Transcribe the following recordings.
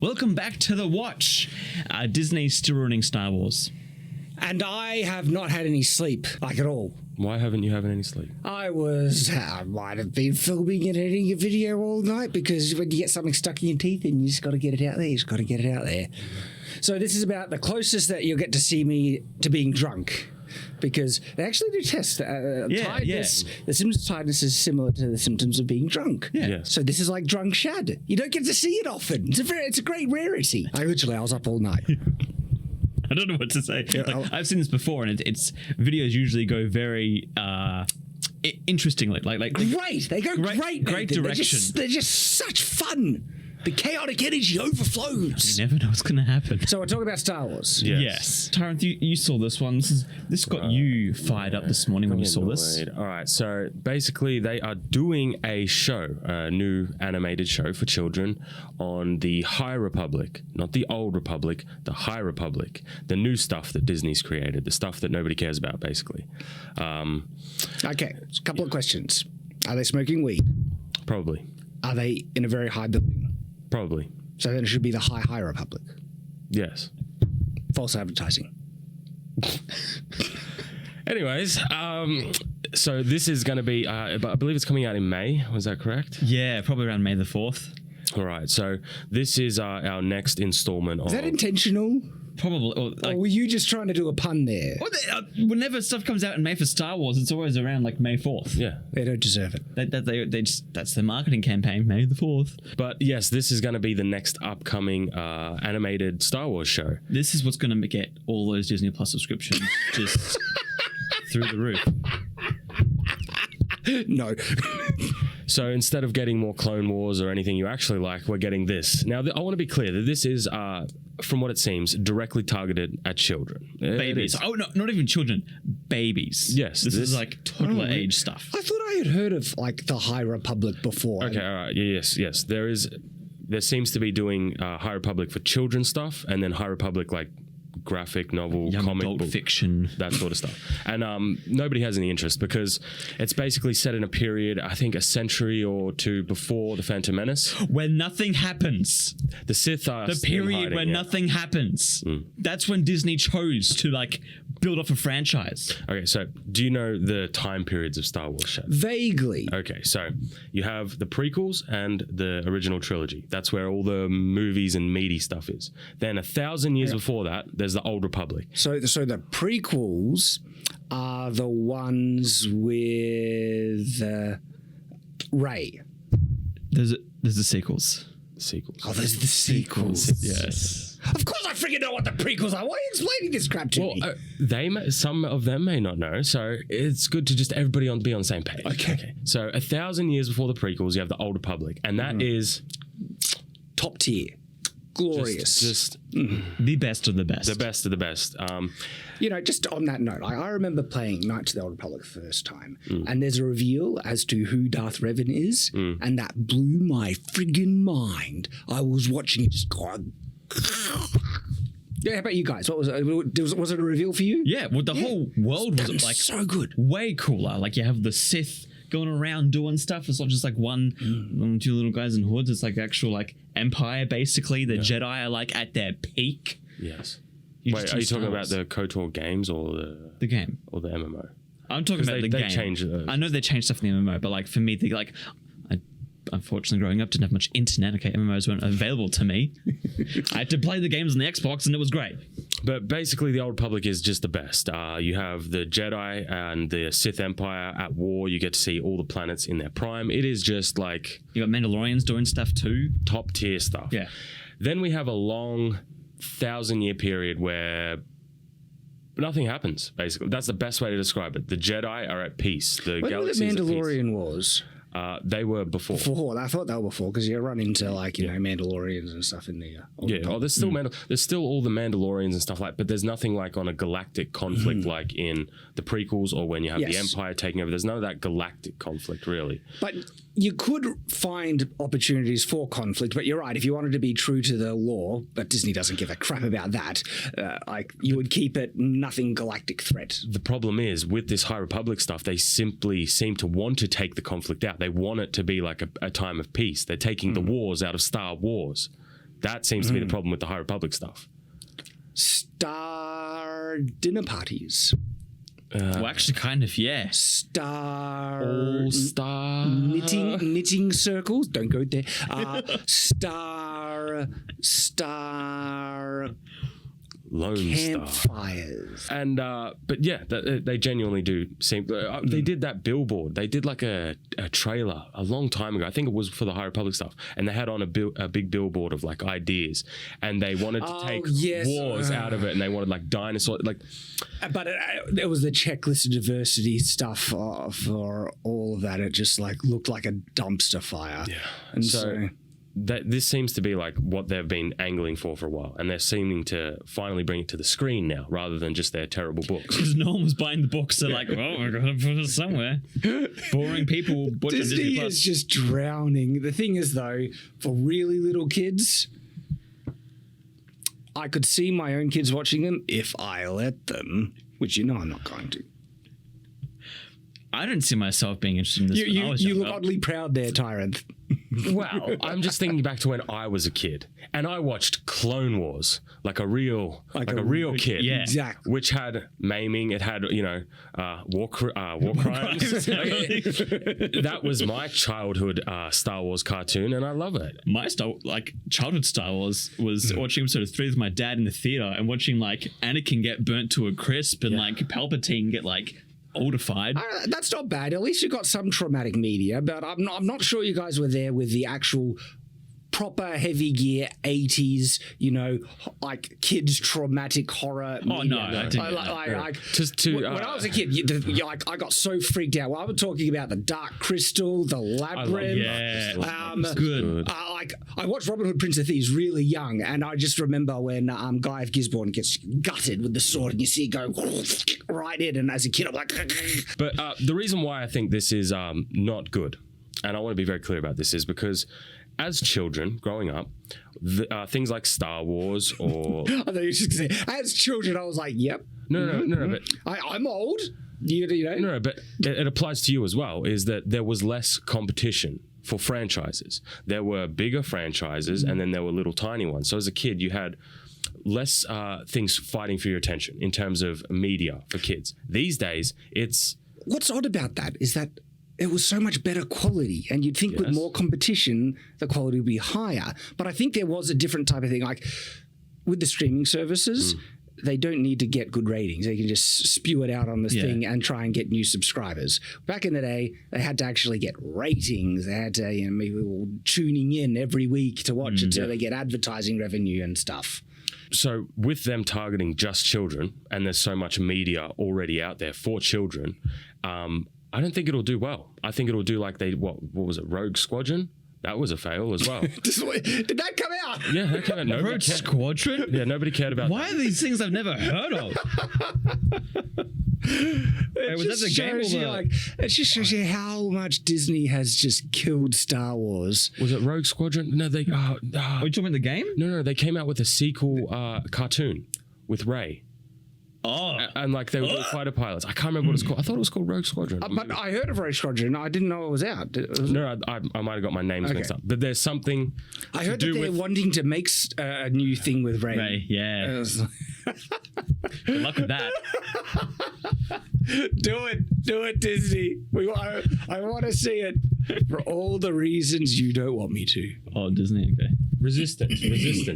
Welcome back to The Watch. Disney's still ruining Star Wars. And I have not had any sleep, like at all. Why haven't you had any sleep? I might have been filming and editing a video all night, because when you get something stuck in your teeth and you just got to get it out there, you just got to get it out there. So this is about the closest that you'll get to see me to being drunk. Because they actually do test tiredness. Yeah. The symptoms of tiredness is similar to the symptoms of being drunk. Yeah. Yes. So this is like drunk Shad. You don't get to see it often. It's a great rarity. I was up all night. I don't know what to say. I've seen this before, and it's videos usually go very interestingly. Like great. They go great. Great direction. They're just such fun. The chaotic energy overflows. You never know what's going to happen. So we're talking about Star Wars. Yes. Tyrant, you saw this one. This got you fired up this morning when you saw this. All right. So basically, they are doing a show, a new animated show for children on the High Republic, not the Old Republic, the High Republic, the new stuff that Disney's created, the stuff that nobody cares about, basically. Okay. A couple of questions. Are they smoking weed? Probably. Are they in a very high building? Probably. So then it should be the High Republic. Yes. False advertising. Anyways, so this is going to be, I believe it's coming out in May. Was that correct? Yeah, probably around May the 4th. All right. So this is our next installment. Is that intentional? Probably. Or were you just trying to do a pun there? Whenever stuff comes out in May for Star Wars, it's always around like May 4th. Yeah. They don't deserve it. They just, that's their marketing campaign, May the 4th. But yes, this is going to be the next upcoming animated Star Wars show. This is what's going to get all those Disney Plus subscriptions just through the roof. No. So instead of getting more Clone Wars or anything you actually like, we're getting this. Now, I want to be clear that this is, from what it seems, directly targeted at children. Babies. Oh, no, not even children. Babies. Yes. This is like toddler age stuff. I thought I had heard of like the High Republic before. Okay, all right. Yes. There seems to be doing High Republic for children stuff, and then High Republic like graphic novel, young comic adult book, fiction, that sort of stuff. And nobody has any interest because it's basically set in a period, I think a century or two before the Phantom Menace, where nothing happens. The Sith are the period where nothing happens. That's when Disney chose to like build off a franchise. Okay, so do you know the time periods of Star Wars, Shad? Vaguely. Okay, so you have the prequels and the original trilogy. That's where all the movies and meaty stuff is. Then 1,000 years before that, there's the Old Republic. So the prequels are the ones with Rey. There's the sequels. Sequels. Oh, there's the sequels. Yes. Of course I freaking know what the prequels are. Why are you explaining this crap to me? Some of them may not know, so it's good to just everybody be on the same page. Okay. So 1,000 years before the prequels, you have the Old Republic, and that is top tier. Glorious. Just the best of the best. The best of the best. Just on that note, I remember playing Knights of the Old Republic the first time, and there's a reveal as to who Darth Revan is, and that blew my friggin' mind. I was watching it just go. Yeah, how about you guys? What was it? Was it a reveal for you? Yeah, well, the whole world was like so good, way cooler. Like you have the Sith going around doing stuff. It's not just like one, two little guys in hoods. It's like actual like empire, basically. The Jedi are like at their peak. Yes. Wait, are you talking about the KOTOR games or the game or the MMO? I'm talking about the game. Changed I know they changed stuff in the MMO, but like for me, unfortunately, growing up, didn't have much internet. Okay, MMOs weren't available to me. I had to play the games on the Xbox, and it was great. But basically, the Old Republic is just the best. You have the Jedi and the Sith Empire at war. You get to see all the planets in their prime. It is just like... You got Mandalorians doing stuff too. Top tier stuff. Yeah. Then we have a long 1,000-year period where nothing happens, basically. That's the best way to describe it. The Jedi are at peace. The galaxy is at peace. Mandalorian was... They were before. I thought they were before because you run into Mandalorians and stuff in the. There's still there's still all the Mandalorians and stuff like, but there's nothing like on a galactic conflict like in the prequels or when you have the Empire taking over. There's none of that galactic conflict really. But you could find opportunities for conflict. But you're right. If you wanted to be true to the law, but Disney doesn't give a crap about that. You would keep it nothing galactic threat. The problem is with this High Republic stuff, they simply seem to want to take the conflict out. They want it to be like a time of peace. They're taking the wars out of Star Wars. That seems to be the problem with the High Republic stuff. Star dinner parties. Well, actually, kind of, yeah. All-star knitting circles. Don't go there. Star Lone Star. campfires. And but yeah, they genuinely do seem. They did that billboard. They did like a trailer a long time ago. I think it was for the High Republic stuff, and they had on a big billboard of like ideas, and they wanted to take wars out of it, and they wanted like dinosaur like. But it was the checklist of diversity stuff for all of that. It just like looked like a dumpster fire. Yeah, and so this seems to be like what they've been angling for a while, and they're seeming to finally bring it to the screen now, rather than just their terrible books. Because no one was buying the books. They're like, well, we're going to put it somewhere. Boring people. Disney is just drowning. The thing is, though, for really little kids, I could see my own kids watching them if I let them, which I'm not going to. I don't see myself being interested in this. You look oddly proud there, Tyrant. Well, I'm just thinking back to when I was a kid, and I watched Clone Wars like a real kid. Yeah. Exactly. Which had maiming. It had war crimes. That was my childhood Star Wars cartoon, and I love it. My childhood Star Wars was watching episode 3 with my dad in the theater and watching like Anakin get burnt to a crisp and like Palpatine get like oldified. That's not bad. At least you got some traumatic media, but I'm not sure you guys were there with the actual proper heavy gear 80s, like kids traumatic horror. Oh media. no, I didn't. When I was a kid, I got so freaked out. Well, I was talking about the Dark Crystal, the Labyrinth. Good. I watched Robin Hood, Prince of Thieves really young, and I just remember when Guy of Gisborne gets gutted with the sword, and you see it go right in. And as a kid, I'm like, but the reason why I think this is not good, and I want to be very clear about this, is because as children growing up, things like Star Wars or I thought you were just going to say, as children, I was like, yep. No, but I'm old. No, but it applies to you as well, is that there was less competition for franchises. There were bigger franchises and then there were little tiny ones. So as a kid, you had less things fighting for your attention in terms of media for kids. These days, it's... What's odd about that is that it was so much better quality, and you'd think with more competition, the quality would be higher. But I think there was a different type of thing. Like with the streaming services, they don't need to get good ratings. They can just spew it out on this thing and try and get new subscribers. Back in the day, they had to actually get ratings. They had to, maybe people tuning in every week to watch it so they get advertising revenue and stuff. So with them targeting just children, and there's so much media already out there for children, I don't think it'll do well. I think it'll do like what was it, Rogue Squadron? That was a fail as well. Did that come out? Yeah, that came out. Rogue Squadron? Yeah, nobody cared about Why are these things I've never heard of? It just shows you how much Disney has just killed Star Wars. Was it Rogue Squadron? No, they... Are you talking about the game? No, they came out with a sequel cartoon with Rey. Oh. And like they were doing fighter pilots. I can't remember what it's called. I thought it was called Rogue Squadron. But I heard of Rogue Squadron. I didn't know it was out. No, I might have got my names mixed up. But there's something. I heard that they're wanting to make a new thing with Rey. Rey, yeah. Good luck with that. Do it, Disney. I want to see it for all the reasons you don't want me to. Oh, Disney, okay. Resistance.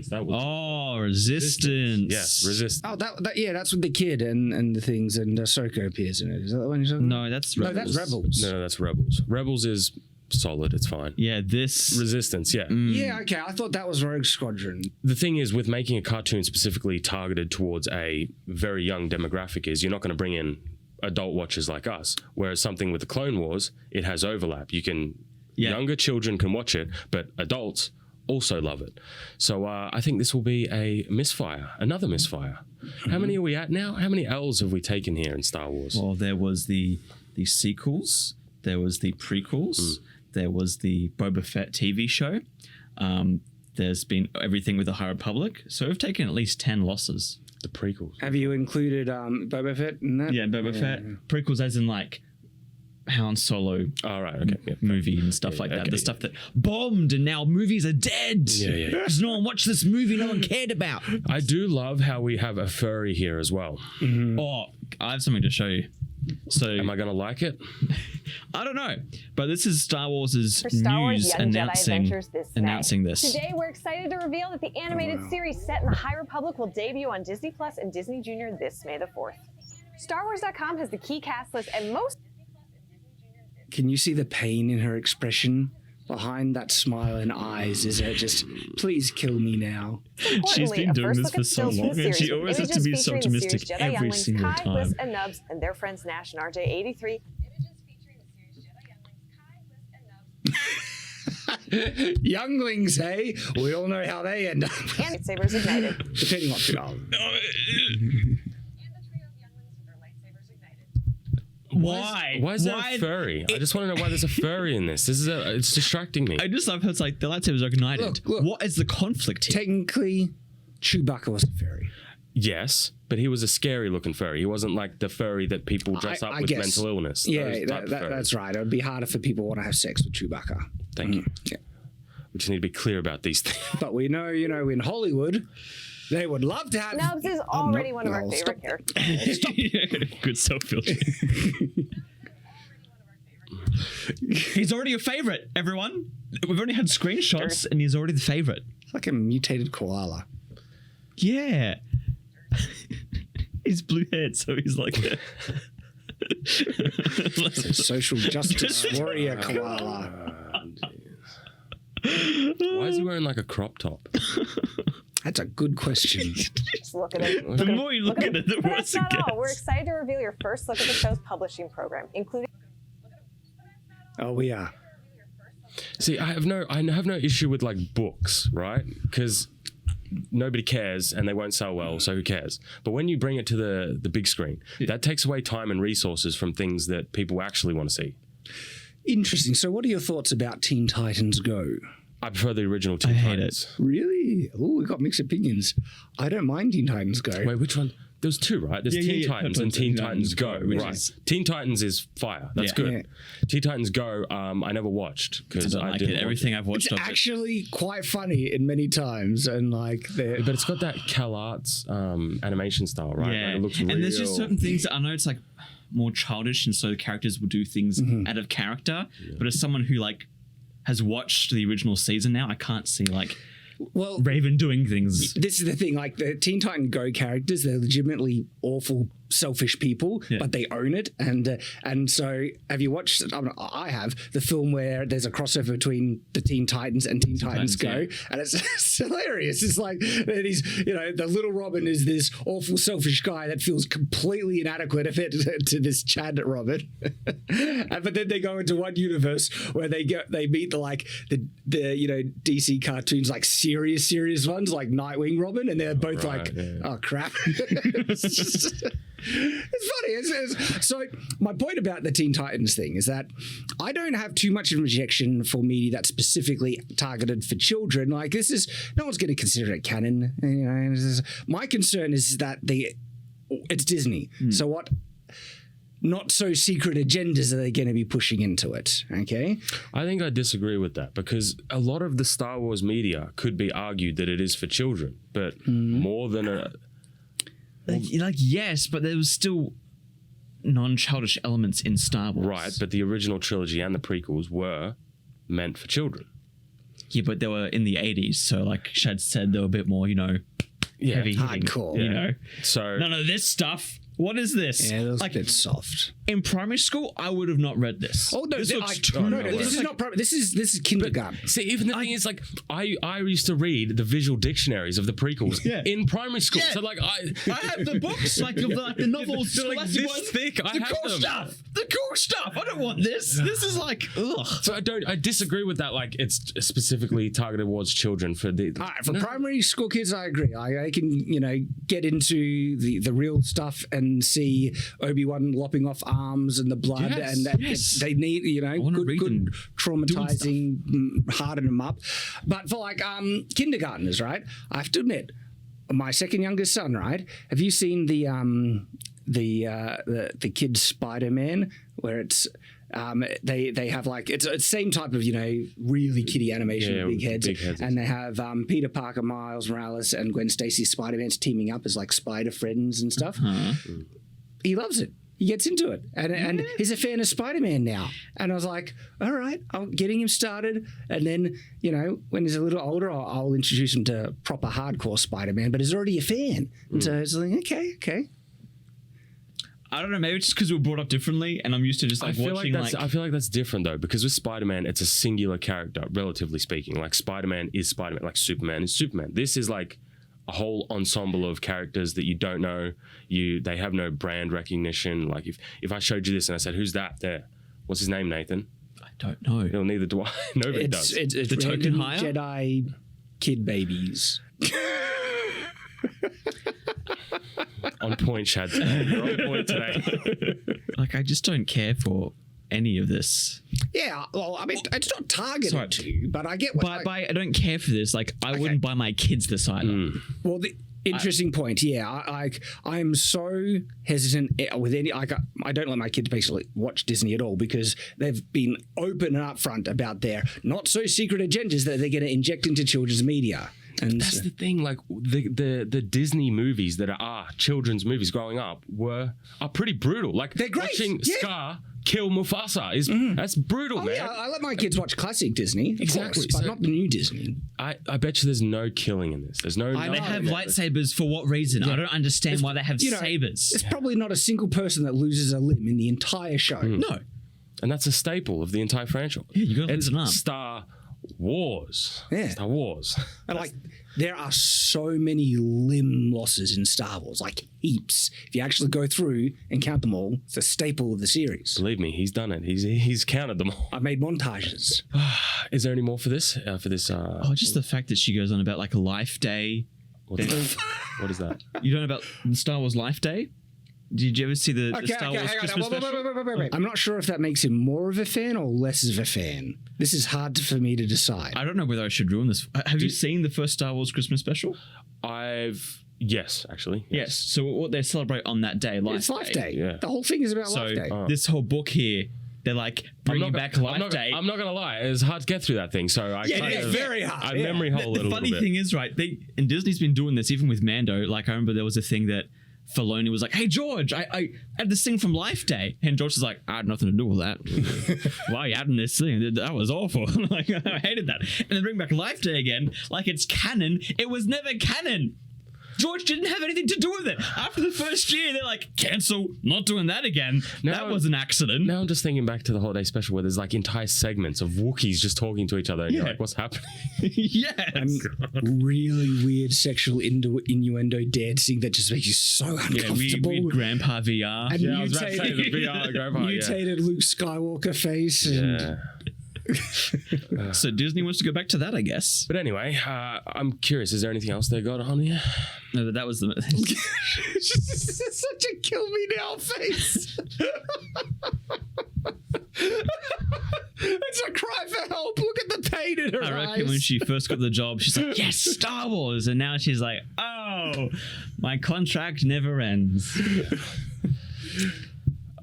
That was. Oh, Resistance. Yes, Resistance. Oh, that's with the kid and the things, and Ahsoka appears in it. Is that the one you're talking about? No, that's Rebels. No, that's Rebels. No, that's Rebels. Rebels is solid. It's fine. Yeah, this Resistance. Yeah. Yeah, okay. I thought that was Rogue Squadron. The thing is, with making a cartoon specifically targeted towards a very young demographic, is you're not going to bring in adult watchers like us. Whereas something with the Clone Wars, it has overlap. Younger children can watch it, but adults also love it. So I think this will be another misfire. How many are we at now? How many L's have we taken here in Star Wars? Well, there was the sequels, there was the prequels, there was the Boba Fett TV show. There's been everything with the High Republic. So we've taken at least 10 losses. The prequels. Have you included Boba Fett in that? Yeah, Boba Fett. Prequels as in like Han Solo All right. Okay. Yeah. movie and stuff like that. okay, The stuff that bombed and now movies are dead. Yeah. Because no one watched this movie no one cared about. I do love how we have a furry here as well. Oh, I have something to show you. So Am I gonna like it? I don't know, but this is Star Wars' For Star Wars news Young Jedi announcing Adventures this May. this. Today, we're excited to reveal that the animated series set in the High Republic will debut on Disney Plus and Disney Junior this May the 4th. StarWars.com has the key cast list and most... Can you see the pain in her expression? Behind that smile and eyes is her just, please kill me now. She's Importantly, been a doing first this look for at so stills from long, the and she series with always has to images be so featuring the optimistic series Jedi every younglings single Kai, time. Bliss, and Nubs and their friends Nash and RJ-83. Younglings, hey? We all know how they end up. And lightsabers ignited. Depending on what Why? Why is there a furry? I just want to know why there's a furry in this. It's distracting me. I just love how it's like the lightsabers are ignited. Look. What is the conflict here? Technically, Chewbacca was a fairy. Yes, but he was a scary looking furry. He wasn't like the furry that people dress up I with guess. mental illness. Yeah, Those type of furries. that's right. It would be harder for people who want to have sex with Chewbacca. Thank you. Yeah. We just need to be clear about these things. But we know, in Hollywood, they would love to have... Nubs is already one of our no, favorite stop. characters. Good self-filter. He's already a favorite, everyone. We've only had screenshots and he's already the favorite. It's like a mutated koala. Yeah. He's blue-haired, so he's like a... Social justice warrior koala. Why is he wearing like a crop top? That's a good question. Just look at it. The more you look at it, the But worse that's it not gets. all. We're excited to reveal your first look at the show's publishing program, including... Oh, we are. See, I have no issue with like books, right? Because nobody cares and they won't sell well, so who cares? But when you bring it to the big screen, that takes away time and resources from things that people actually want to see. Interesting. So what are your thoughts about Teen Titans Go? I prefer the original Teen I hate Titans. Really? Oh, we've got mixed opinions. I don't mind Teen Titans Go. Wait, which one? There's two, right? There's Teen Titans and Teen Titans Go. which Right. is- Teen Titans is fire. That's Yeah. good. Yeah. Teen Titans Go, I never watched because I don't I like didn't it. watch Everything it. I've watched It's of it. actually quite funny in many times, and like But it's got that Cal Arts animation style, right? Yeah. Like, it looks and real. there's just certain things that I know it's like more childish, and so the characters will do things out of character. But as someone who like has watched the original season now, I can't see like well, Raven doing things. this is the thing. Like the Teen Titan Go characters, they're legitimately awful, selfish people, but they own it. And so, have you watched? I have the film where there's a crossover between the Teen Titans and Teen Titans Go, and it's hilarious. It's like he's, the little Robin is this awful, selfish guy that feels completely inadequate to this Chad Robin. But then they go into one universe where they meet the DC cartoons, like serious ones like Nightwing Robin, and they're both oh crap. It's funny. So my point about the Teen Titans thing is that I don't have too much of a rejection for media that's specifically targeted for children. Like no one's going to consider it canon. My concern is that it's Disney. So what not so secret agendas are they going to be pushing into it? Okay. I think I disagree with that because a lot of the Star Wars media could be argued that it is for children, but more than a... Like yes, but there was still non-childish elements in Star Wars. Right, but the original trilogy and the prequels were meant for children. Yeah, but they were in the 80s, so like Shad said, they were a bit more, heavy hitting. Hardcore. So None of this stuff. What is this? Yeah, those like a bit soft. in primary school, I would have not read this. Oh no, this looks too this is not primary. This is kindergarten. see, even the thing is, like, I used to read the visual dictionaries of the prequels in primary school. Yeah. So like I have the books, like of the novels, They're like scholastic this ones. thick. I The have cool them. stuff. The cool stuff. I don't want this. This is like ugh. So I disagree with that. Like, it's specifically targeted towards children for the. All right, for primary school kids, I agree. I can, get into the real stuff and see Obi-Wan lopping off arms and the blood, Yes, and that yes. they need, wanna read them good traumatizing, harden them up. But for like kindergartners, right? I have to admit, my second youngest son, right? Have you seen the kid Spider-Man where it's They have like it's the same type of really kiddie animation with big heads, and they have Peter Parker, Miles Morales, and Gwen Stacy, Spider-Man's teaming up as like Spider Friends and stuff. He loves it. He gets into it, and he's a fan of Spider-Man now. And I was like, all right, I'm getting him started, and then when he's a little older, I'll introduce him to proper hardcore Spider-Man. But he's already a fan, and so it's like okay. I don't know. Maybe it's just because we were brought up differently, and I'm used to just watching. I feel like that's different though, because with Spider-Man, it's a singular character, relatively speaking. Like Spider-Man is Spider-Man, like Superman is Superman. This is like a whole ensemble of characters that you don't know. They have no brand recognition. Like if I showed you this and I said, "Who's that there? What's his name, Nathan?" I don't know. Well, neither do I. Nobody does. It's the token hire Jedi kid babies. On point, Shad. You're on point today. Like, I just don't care for any of this. Yeah, well, I mean, it's not targeted to you, but I get what. But I don't care for this. Like, I wouldn't buy my kids this either. Well, the interesting point. Yeah, I'm so hesitant with any. I don't let my kids basically watch Disney at all because they've been open and upfront about their not so secret agendas that they're going to inject into children's media. And that's the thing. Like the Disney movies that are children's movies growing up are pretty brutal. Like they're great. Watching Scar kill Mufasa that's brutal, man. Yeah, I let my kids watch classic Disney, exactly, but not the new Disney. I bet you there's no killing in this. There's no. They have lightsabers for what reason? Yeah. I don't understand why they have sabers. There's probably not a single person that loses a limb in the entire show. No, and that's a staple of the entire franchise. Yeah, you got to listen up. Star Wars. Yeah. Star Wars. And like, there are so many limb losses in Star Wars, like heaps. If you actually go through and count them all, it's a staple of the series. Believe me, he's done it. He's counted them all. I've made montages. Is there any more for this? Just the fact that she goes on about like a Life Day. What is that? You don't know about the Star Wars Life Day? Did you ever see the Star Wars Christmas special? Wait. I'm not sure if that makes him more of a fan or less of a fan. This is hard for me to decide. I don't know whether I should ruin this. Have you seen the first Star Wars Christmas special? Yes, actually. Yes. So what they celebrate on that day, It's Life Day. Yeah. The whole thing is about Life Day. This whole book here, they're like bringing back Life Day. I'm not going to lie. It's hard to get through that thing. So it's very hard. I memory hole it a little bit. The funny thing is, right, and Disney's been doing this even with Mando. Like, I remember there was a thing that Filoni was like, "Hey George, I had this thing from Life Day," and George was like, "I had nothing to do with that. Why are you adding this thing? That was awful." Like, I hated that. And then bring back Life Day again, like it's canon. It was never canon. George didn't have anything to do with it. After the first year, they're like, cancel, not doing that again. That was an accident. Now I'm just thinking back to the holiday special where there's like entire segments of Wookiees just talking to each other and you're like, what's happening? Yes. And really weird sexual innuendo dancing that just makes you so uncomfortable. Weird grandpa VR. And I was about to say the VR grandpa, mutated Luke Skywalker face. And so Disney wants to go back to that, I guess. But anyway, I'm curious, is there anything else they got on here? No, but that was the... It's such a kill me now face. It's a cry for help. Look at the pain in her eyes. I reckon when she first got the job, she's like, yes, Star Wars. And now she's like, oh, my contract never ends.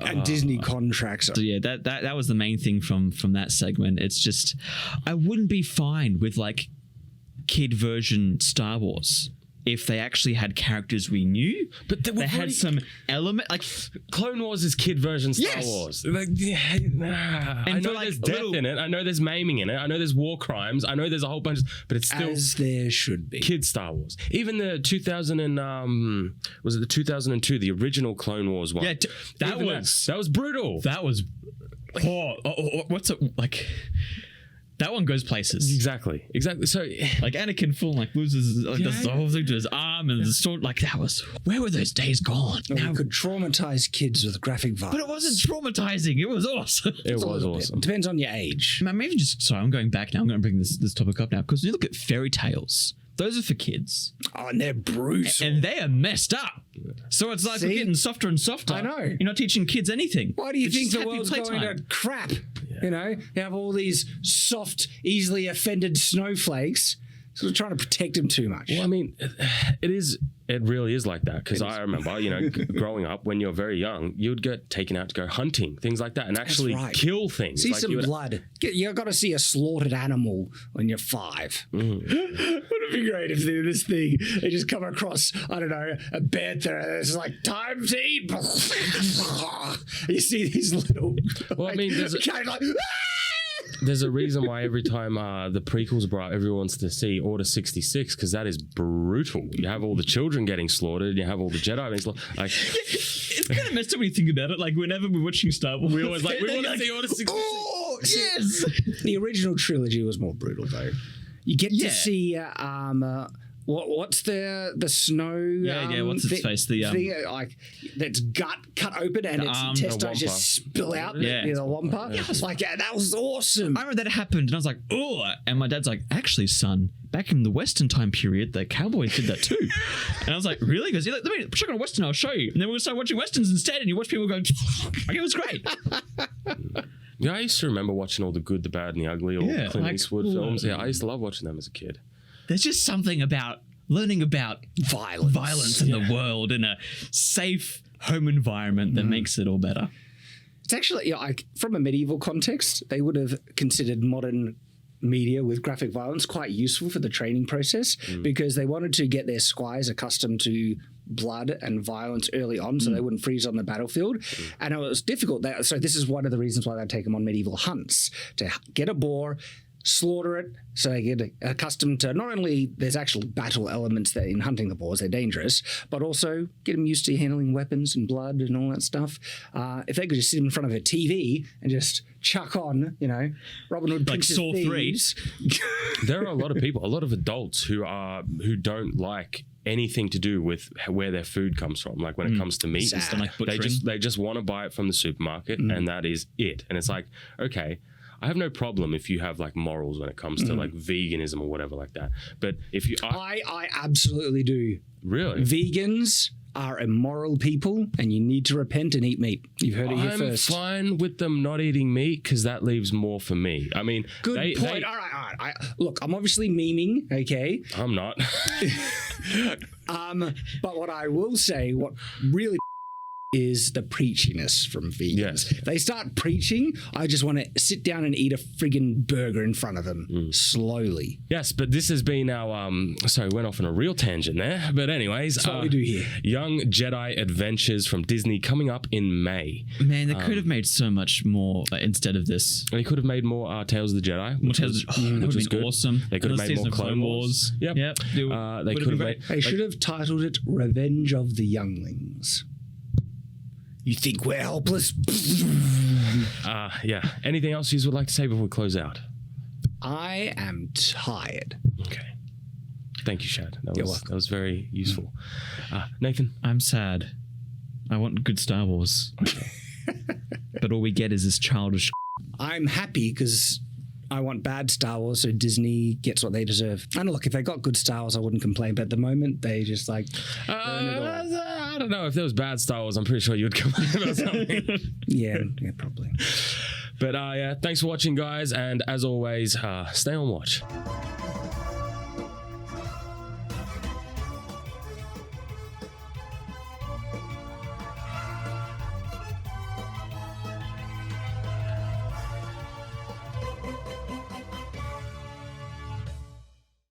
And Disney contracts. So yeah, that was the main thing from that segment. It's just, I wouldn't be fine with like kid version Star Wars if they actually had characters we knew, but they had some element like Clone Wars is kid version Star Wars. Like, I know there's death in it. I know there's maiming in it. I know there's war crimes. I know there's a whole bunch, but it's still as there should be. Kid Star Wars. Even the 2002, the original Clone Wars one. Yeah, that was brutal. That was what's it like? That one goes places. Exactly. So, like Anakin full like loses the whole thing to his arm and the sword. Like that was. Where were those days gone? Now could traumatize kids with graphic violence. But it wasn't traumatizing. It was awesome. It was awesome. It depends on your age. Maybe just sorry. I'm going back now. I'm going to bring this topic up now because you look at fairy tales. Those are for kids. Oh, and they're brutal. And they are messed up. So it's like we're getting softer and softer. I know. You're not teaching kids anything. Why do you think the world's going to crap? Yeah. You know, you have all these soft, easily offended snowflakes sort of trying to protect him too much. Well, I mean, it really is like that, because I remember, growing up, when you're very young, you'd get taken out to go hunting, things like that, and actually kill things. See some blood. You've got to see a slaughtered animal when you're 5. Wouldn't it be great if this thing, they just come across, I don't know, a panther, and it's like, time to eat. You see these little... Well, I mean, there's a reason why every time the prequels are brought, everyone wants to see Order 66, because that is brutal. You have all the children getting slaughtered, you have all the Jedi being slaughtered. Like, it's kind of messed up when you think about it. Like, whenever we're watching Star Wars, we always like, we want to see Order 66. Oh, yes! The original trilogy was more brutal, though. You get to see... what's the snow? What's its face? The thing, like that's cut open and its intestines just spill out. The wampa. Like that was awesome. I remember that happened, and I was like, oh. And my dad's like, actually, son, back in the Western time period, the cowboys did that too. And I was like, really? Because let me check on a Western, I'll show you. And then we'll start watching Westerns instead, and you watch people going, like, it was great. Yeah, I used to remember watching all the Good, the Bad, and the Ugly, all Clint Eastwood films. Yeah, I used to love watching them as a kid. There's just something about learning about violence in the world in a safe home environment that makes it all better. It's actually, like, from a medieval context, they would have considered modern media with graphic violence quite useful for the training process, because they wanted to get their squires accustomed to blood and violence early on, so they wouldn't freeze on the battlefield. And it was difficult. So this is one of the reasons why they take them on medieval hunts, to get a boar, slaughter it, so they get accustomed to not only there's actual battle elements that in hunting the boars, they're dangerous, but also get them used to handling weapons and blood and all that stuff. If they could just sit in front of a TV and just chuck on, Robin Hood, like Saw 3. There are a lot of people, a lot of adults who don't like anything to do with where their food comes from. Like when it comes to meat, they just want to buy it from the supermarket, and that is it. And it's like, okay, I have no problem if you have like morals when it comes to like veganism or whatever like that. But if you... I absolutely do. Really? Vegans are immoral people, and you need to repent and eat meat. You've heard it here first. I'm fine with them not eating meat, because that leaves more for me. I mean... Good point. All right. Look, I'm obviously memeing, okay? I'm not. But what I will say, what really is the preachiness from vegans. Yes. If they start preaching, I just want to sit down and eat a friggin' burger in front of them slowly. Yes, but this has been our sorry, went off on a real tangent there. But anyways, that's what we do here. Young Jedi Adventures from Disney coming up in May. Man, they could have made so much more instead of this. They could have made more Tales of the Jedi. That would have been awesome. They could have made more Clone Wars. Yep. They could have made... They should have titled it Revenge of the Younglings. You think we're helpless? Yeah. Anything else you would like to say before we close out? I am tired. Okay. Thank you, Shad. That was very useful. Nathan? I'm sad. I want good Star Wars. Okay. But all we get is this childish... I'm happy because I want bad Star Wars, so Disney gets what they deserve. And look, if they got good Star Wars, I wouldn't complain. But at the moment, they just like... I don't know. If there was bad Star Wars, I'm pretty sure you'd complain about something. yeah, probably. But thanks for watching, guys. And as always, stay on watch.